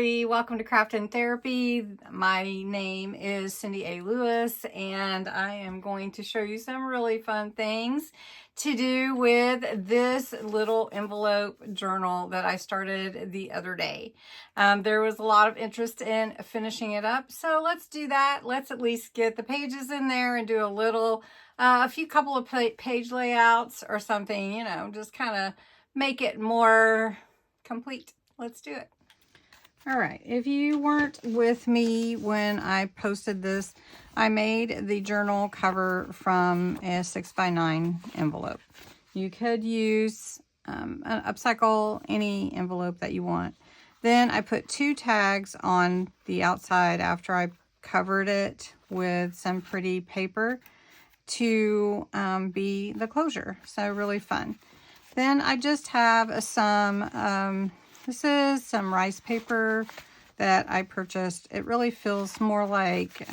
everybody. Welcome to Craft and Therapy. My name is Cindy A. Lewis, and I am going to show you some really fun things to do with this little envelope journal that I started the other day. There was a lot of interest in finishing it up, so let's do that. Let's at least get the pages in there and do a couple of page layouts or something, you know, just kind of make it more complete. Let's do it. All right, if you weren't with me when I posted this, I made the journal cover from a 6x9 envelope. You could use an Upcycle, any envelope that you want. Then I put 2 tags on the outside after I covered it with some pretty paper to be the closure. So really fun. Then I just have some this is some rice paper that I purchased. It really feels more like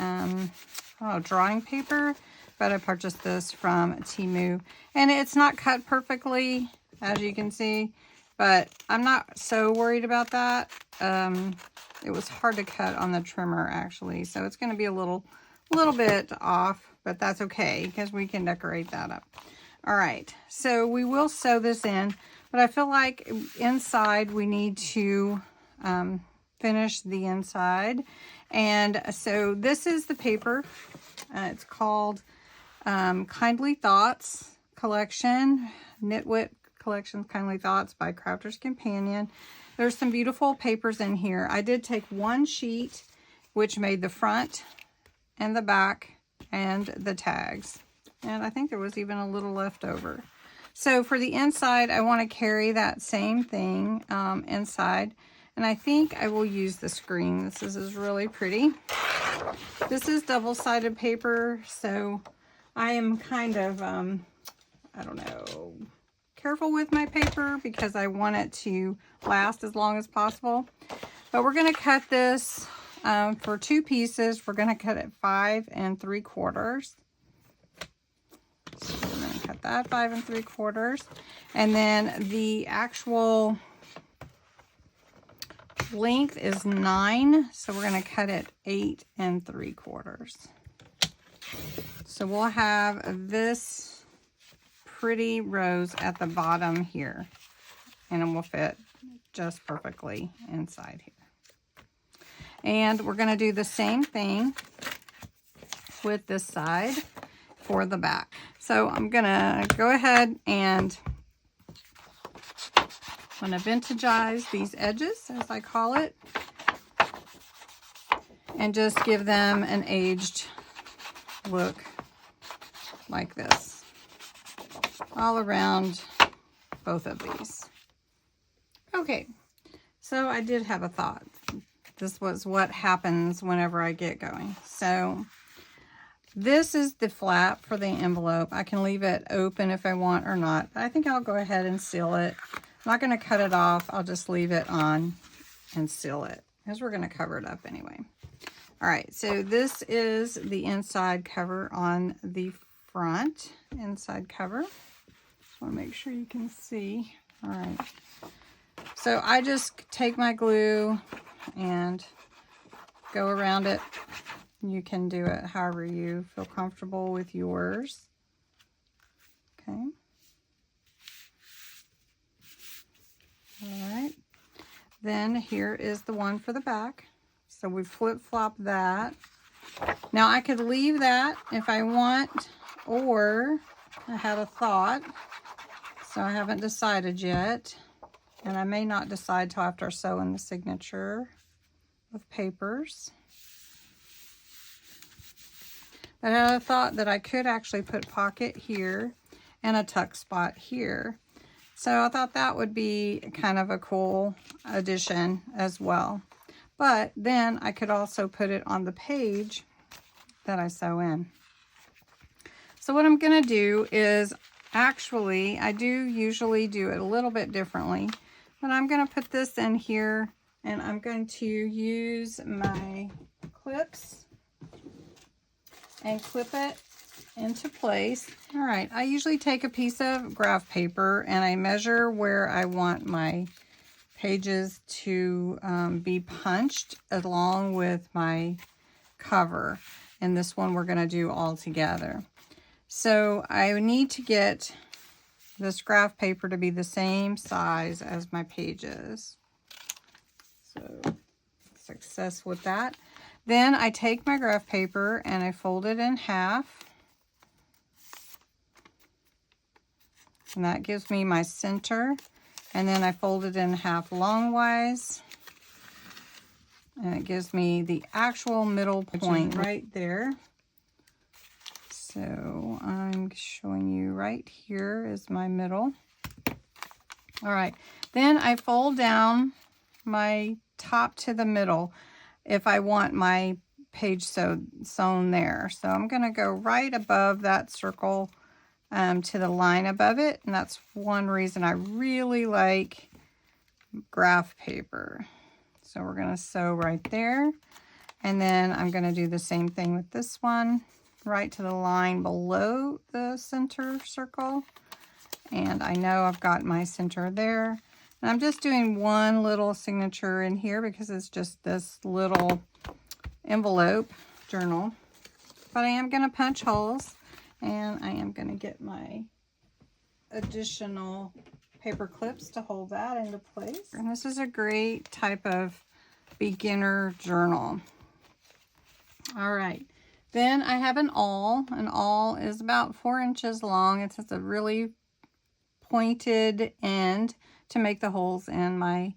drawing paper, but I purchased this from Temu. And it's not cut perfectly, as you can see, but I'm not so worried about that. It was hard to cut on the trimmer, actually, so it's going to be a little bit off, but that's okay, because we can decorate that up. All right, so we will sew this in. But I feel like inside we need to finish the inside. And so this is the paper. It's called Kindly Thoughts Collection, Knitwit Collections Kindly Thoughts by Crafter's Companion. There's some beautiful papers in here. I did take one sheet, which made the front and the back and the tags. And I think there was even a little left over. So for the inside, I want to carry that same thing inside. And I think I will use the screen. This is really pretty. This is double-sided paper, so I am kind of, I don't know, careful with my paper because I want it to last as long as possible. But we're going to cut this for 2 pieces. We're going to cut it 5 3/4. So we're going to cut that 5 3/4, and then the actual length is 9, so we're going to cut it 8 3/4. So we'll have this pretty rose at the bottom here, and it will fit just perfectly inside here. And we're going to do the same thing with this side for the back. So I'm gonna go ahead and I'm gonna vintagize these edges, as I call it, and just give them an aged look like this all around both of these. Okay, so I did have a thought. This was what happens whenever I get going. So this is the flap for the envelope. I can leave it open if I want or not. I think I'll go ahead and seal it. I'm not going to cut it off. I'll just leave it on and seal it because we're going to cover it up anyway. All right, so this is the inside cover on the front. Inside cover. Just want to make sure you can see. All right. So I just take my glue and go around it. You can do it however you feel comfortable with yours. Okay. All right. Then here is the one for the back. So we flip-flop that. Now I could leave that if I want, or I had a thought, so I haven't decided yet. And I may not decide till after sewing the signature of papers. But I had a thought that I could actually put pocket here and a tuck spot here. So I thought that would be kind of a cool addition as well. But then I could also put it on the page that I sew in. So what I'm going to do is, actually, I do usually do it a little bit differently. But I'm going to put this in here, and I'm going to use my clips and clip it into place. All right, I usually take a piece of graph paper and I measure where I want my pages to be punched along with my cover. And this one we're going to do all together. So I need to get this graph paper to be the same size as my pages. So success with that. Then I take my graph paper and I fold it in half. And that gives me my center. And then I fold it in half longwise. And it gives me the actual middle point right there. So I'm showing you right here is my middle. All right, then I fold down my top to the middle if I want my page sewn there. So I'm going to go right above that circle to the line above it. And that's one reason I really like graph paper. So we're going to sew right there. And then I'm going to do the same thing with this one, right to the line below the center circle. And I know I've got my center there. And I'm just doing one little signature in here because it's just this little envelope journal. But I am going to punch holes, and I am going to get my additional paper clips to hold that into place. And this is a great type of beginner journal. All right. Then I have an awl. An awl is about 4 inches long. It has a really pointed end to make the holes in my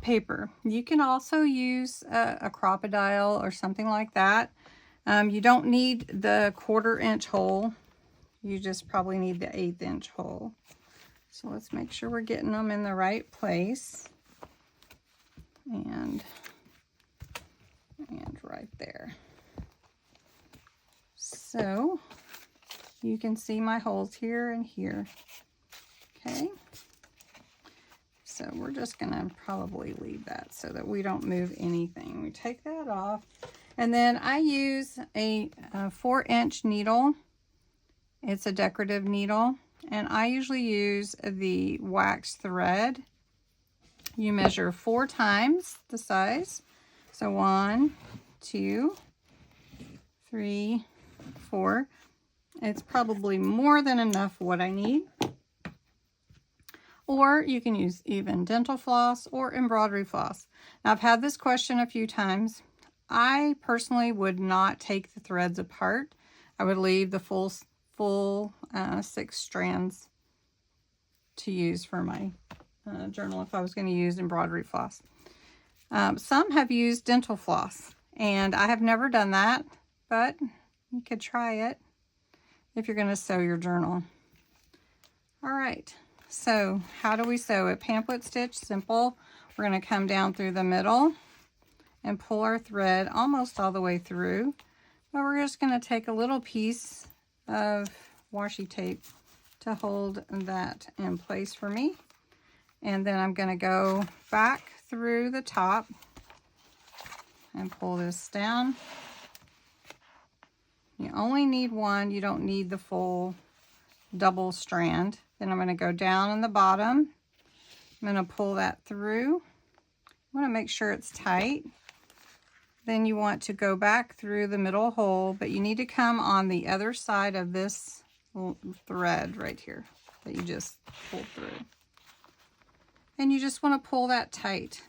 paper. You can also use a crocodile or something like that. You don't need the 1/4 inch hole. You just probably need the 1/8 inch hole. So let's make sure we're getting them in the right place. And right there. So you can see my holes here and here. Okay. So we're just going to probably leave that so that we don't move anything. We take that off. And then I use a 4-inch needle. It's a decorative needle. And I usually use the wax thread. You measure 4 times the size. So 1, 2, 3, 4. It's probably more than enough what I need. Or you can use even dental floss or embroidery floss. Now, I've had this question a few times. I personally would not take the threads apart. I would leave the full 6 strands to use for my journal if I was going to use embroidery floss. Some have used dental floss, and I have never done that, but you could try it if you're going to sew your journal. All right. So how do we sew it? Pamphlet stitch, simple. We're going to come down through the middle and pull our thread almost all the way through. But we're just going to take a little piece of washi tape to hold that in place for me. And then I'm going to go back through the top and pull this down. You only need one. You don't need the full double strand. Then I'm going to go down in the bottom. I'm going to pull that through. I want to make sure it's tight. Then you want to go back through the middle hole, but you need to come on the other side of this thread right here that you just pulled through. And you just want to pull that tight.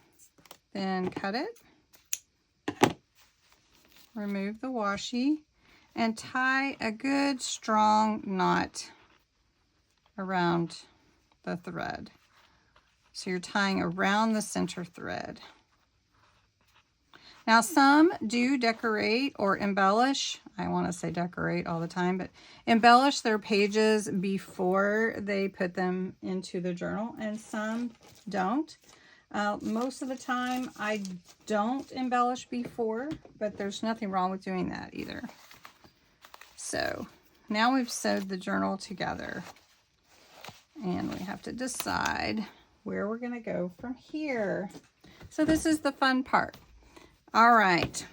Then cut it. Remove the washi and tie a good strong knot around the thread. So you're tying around the center thread. Now some do decorate or embellish. I want to say decorate all the time, but embellish their pages before they put them into the journal, and some don't. Most of the time I don't embellish before, but there's nothing wrong with doing that either. So now we've sewed the journal together. And we have to decide where we're going to go from here. So this is the fun part. All right.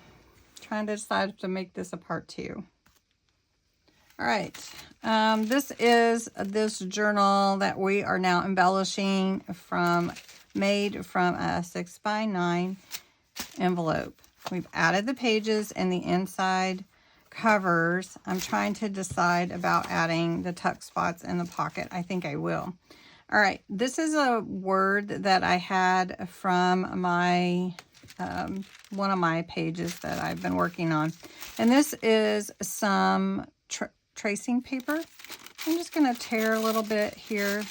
Trying to decide to make this a part 2. All right. This is this journal that we are now embellishing from made from a 6x9 envelope. We've added the pages and the inside covers. I'm trying to decide about adding the tuck spots in the pocket. I think I will. All right, this is a word that I had from my one of my pages that I've been working on. And this is some tracing paper. I'm just going to tear a little bit here.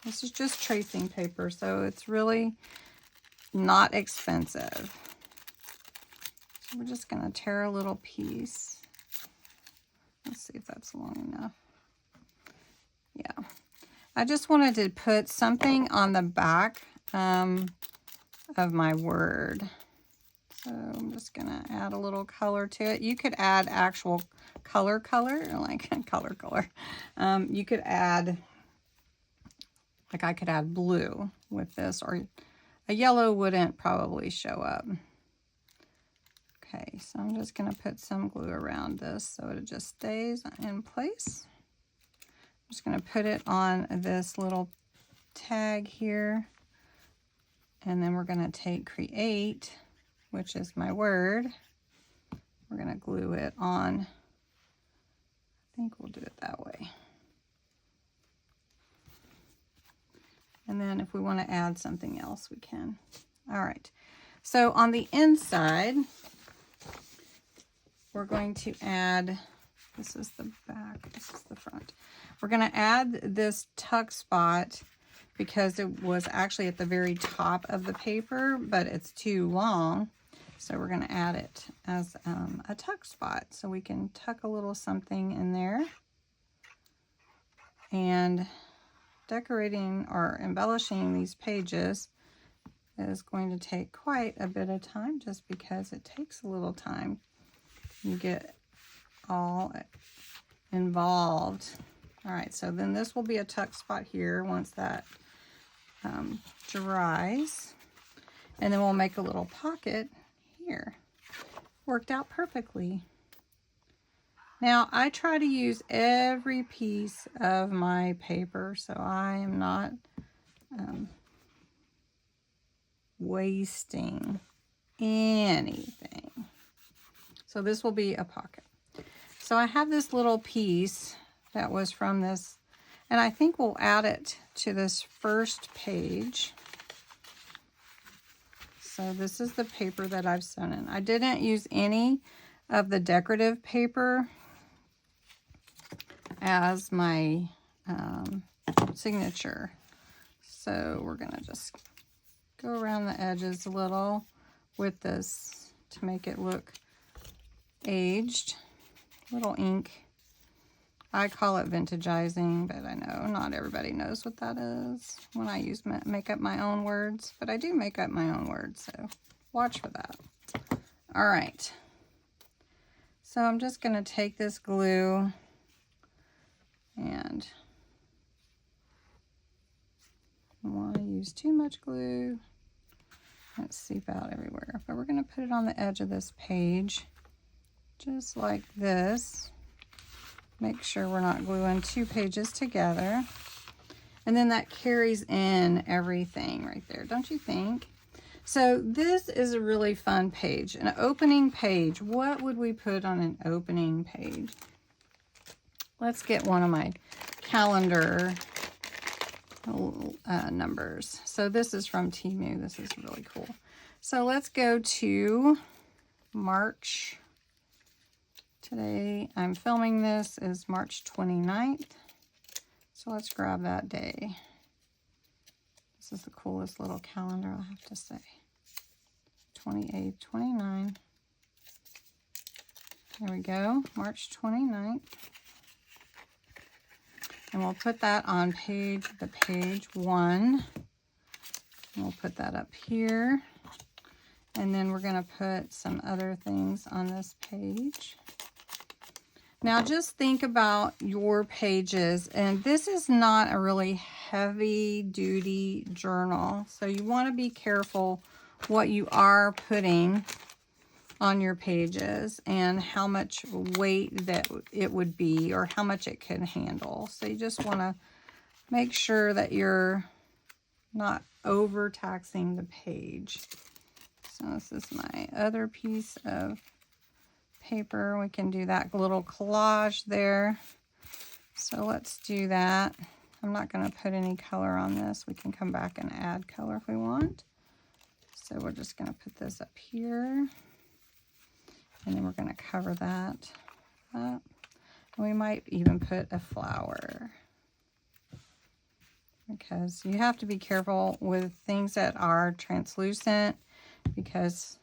This is just tracing paper, so it's really not expensive. So we're just going to tear a little piece. Let's see if that's long enough. Yeah. I just wanted to put something on the back of my word. So I'm just going to add a little color to it. You could add actual color, like color. You could add, like I could add blue with this, or a yellow wouldn't probably show up. Okay, so I'm just going to put some glue around this so it just stays in place. I'm just going to put it on this little tag here. And then we're going to take create, which is my word. We're going to glue it on. I think we'll do it that way. And then if we want to add something else, we can. All right. So on the inside, we're going to add, this is the back, this is the front. We're going to add this tuck spot because it was actually at the very top of the paper, but it's too long. So we're going to add it as a tuck spot. So we can tuck a little something in there. And decorating or embellishing these pages is going to take quite a bit of time, just because it takes a little time. You get all involved. All right, so then this will be a tuck spot here once that dries. And then we'll make a little pocket here. Worked out perfectly. Now, I try to use every piece of my paper, so I am not wasting anything. So this will be a pocket. So I have this little piece that was from this, and I think we'll add it to this first page. So this is the paper that I've sewn in. I didn't use any of the decorative paper as my signature. So we're gonna just go around the edges a little with this to make it look aged. Little ink. I call it vintagizing, but I know not everybody knows what that is when I make up my own words, but I do make up my own words, so watch for that. All right. So I'm just going to take this glue and I don't want to use too much glue. Let's seep out everywhere. But we're going to put it on the edge of this page, just like this. Make sure we're not gluing two pages together. And then that carries in everything right there, don't you think? So this is a really fun page, an opening page. What would we put on an opening page? Let's get one of my calendar numbers. So this is from Temu. This is really cool. So let's go to March. Today I'm filming this is March 29th. So let's grab that day. This is the coolest little calendar, I have to say. 28, 29. There we go, March 29th. And we'll put that on page 1. And we'll put that up here. And then we're going to put some other things on this page. Now just think about your pages, and this is not a really heavy duty journal, so you want to be careful what you are putting on your pages and how much weight that it would be or how much it can handle. So you just want to make sure that you're not overtaxing the page. So this is my other piece of paper. We can do that little collage there. So let's do that. I'm not going to put any color on this. We can come back and add color if we want. So we're just going to put this up here. And then we're going to cover that up. And we might even put a flower, because you have to be careful with things that are translucent, because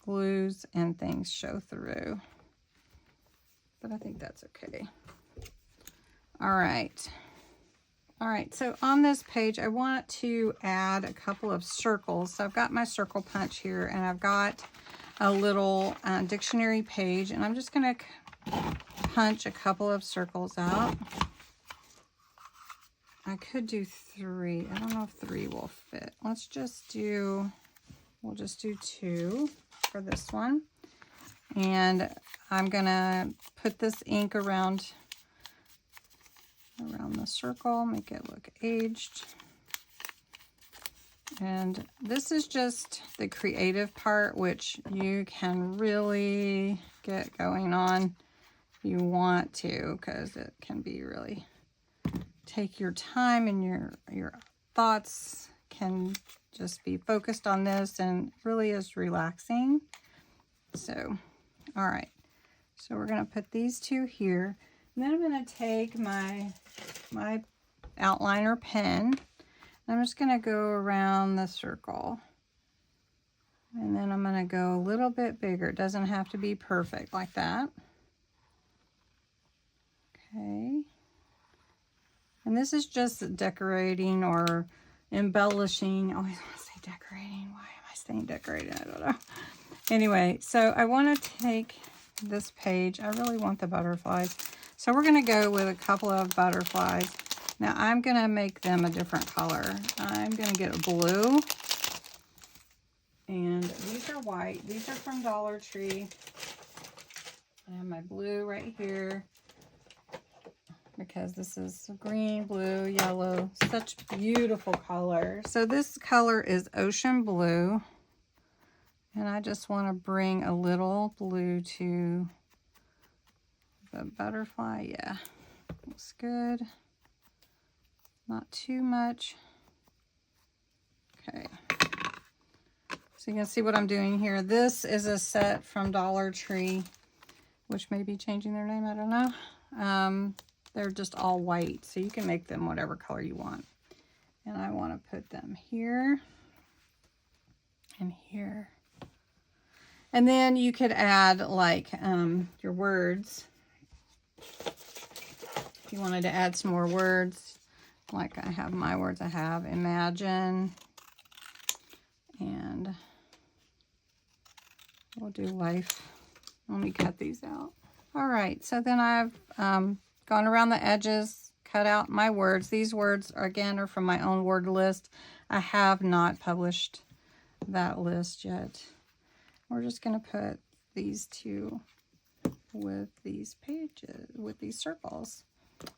glues and things show through. But I think that's okay. All right. All right, so on this page, I want to add a couple of circles. So I've got my circle punch here, and I've got a little dictionary page, and I'm just going to punch a couple of circles out. I could do 3. I don't know if 3 will fit. We'll just do 2 for this one. And I'm gonna put this ink around the circle, make it look aged. And this is just the creative part, which you can really get going on if you want to, because it can be really take your time, and your thoughts can just be focused on this, and really is relaxing. So, all right. So we're going to put these 2 here. And then I'm going to take my outliner pen. I'm just going to go around the circle. And then I'm going to go a little bit bigger. It doesn't have to be perfect like that. Okay. And this is just decorating or embellishing. I always want to say decorating. Why am I saying decorating? I don't know. Anyway, so I want to take this page. I really want the butterflies. So we're going to go with a couple of butterflies. Now I'm going to make them a different color. I'm going to get a blue. And these are white. These are from Dollar Tree. I have my blue right here, because this is green, blue, yellow, such beautiful color. So this color is ocean blue, and I just want to bring a little blue to the butterfly. Yeah, looks good. Not too much. Okay. So you can see what I'm doing here. This is a set from Dollar Tree, which may be changing their name, I don't know. They're just all white, so you can make them whatever color you want. And I want to put them here and here. And then you could add like your words. If you wanted to add some more words, like I have my words, I have imagine, and we'll do life. Let me cut these out. All right, so then I've gone around the edges, cut out my words. These words, again, are from my own word list. I have not published that list yet. We're just going to put these 2 with these pages, with these circles.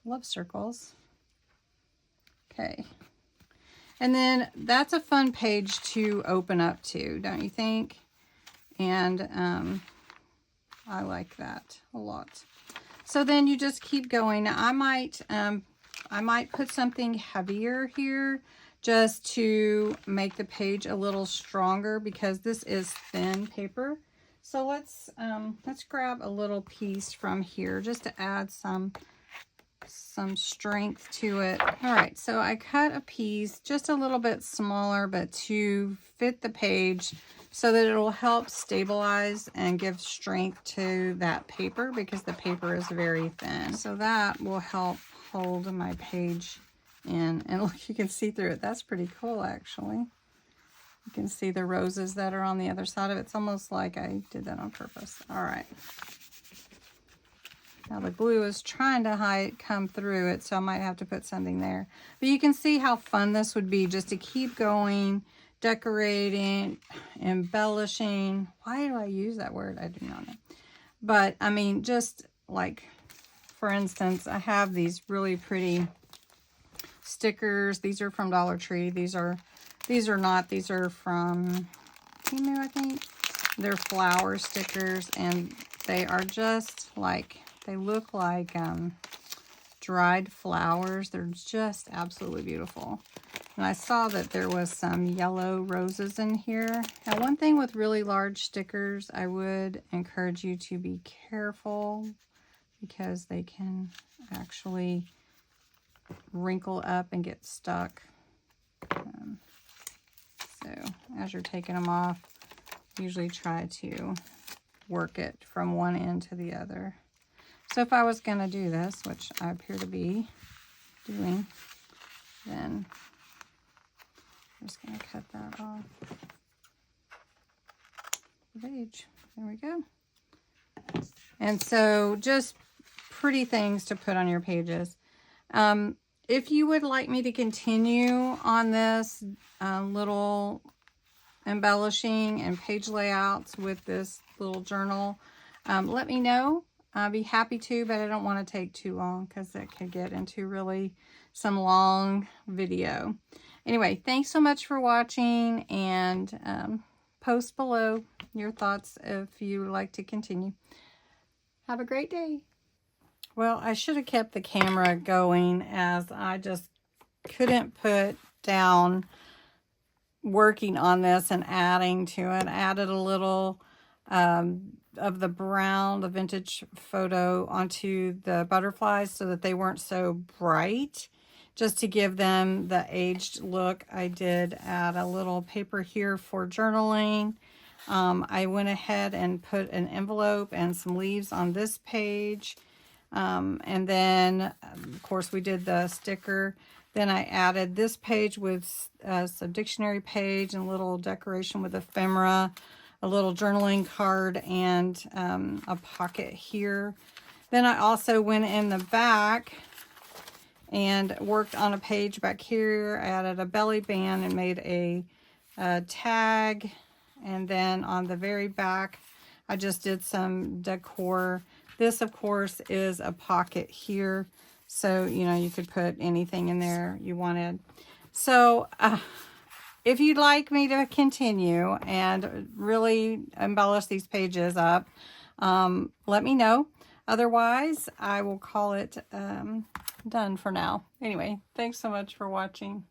Love circles. Okay. And then that's a fun page to open up to, don't you think? And I like that a lot. So then you just keep going. Now I might put something heavier here just to make the page a little stronger, because this is thin paper. So let's grab a little piece from here just to add some strength to it. All right, so I cut a piece just a little bit smaller, but to fit the page so that it'll help stabilize and give strength to that paper, because the paper is very thin. So that will help hold my page in. And look, you can see through it. That's pretty cool, actually. You can see the roses that are on the other side of it. It's almost like I did that on purpose. All right. Now the glue is trying to come through it, so I might have to put something there. But you can see how fun this would be just to keep going, decorating, embellishing. Why do I use that word? I do not know. But I mean, just like, for instance, I have these really pretty stickers. These are from Dollar Tree. These are not. These are from Timu, I think. They're flower stickers, and they are just like, they look like dried flowers. They're just absolutely beautiful. And I saw that there was some yellow roses in here. Now, one thing with really large stickers, I would encourage you to be careful because they can actually wrinkle up and get stuck. So as you're taking them off, usually try to work it from one end to the other. So if I was going to do this, which I appear to be doing, then I'm just going to cut that off the page. There we go. And so just pretty things to put on your pages. If you would like me to continue on this little embellishing and page layouts with this little journal, let me know. I'll be happy to, but I don't want to take too long because that could get into really some long video. Anyway, thanks so much for watching, and post below your thoughts if you would like to continue. Have a great day. Well, I should have kept the camera going as I just couldn't put down working on this and adding to it. I added a little of the brown, the vintage photo, onto the butterflies so that they weren't so bright, just to give them the aged look. I did add a little paper here for journaling. I went ahead and put an envelope and some leaves on this page. And then, of course, we did the sticker. Then I added this page with some dictionary page and a little decoration with ephemera, a little journaling card, and a pocket here. Then I also went in the back and worked on a page back here. I added a belly band and made a tag. And then on the very back, I just did some decor. This, of course, is a pocket here. So, you know, you could put anything in there you wanted. So, if you'd like me to continue and really embellish these pages up, let me know. Otherwise, I will call it done for now. Anyway, thanks so much for watching.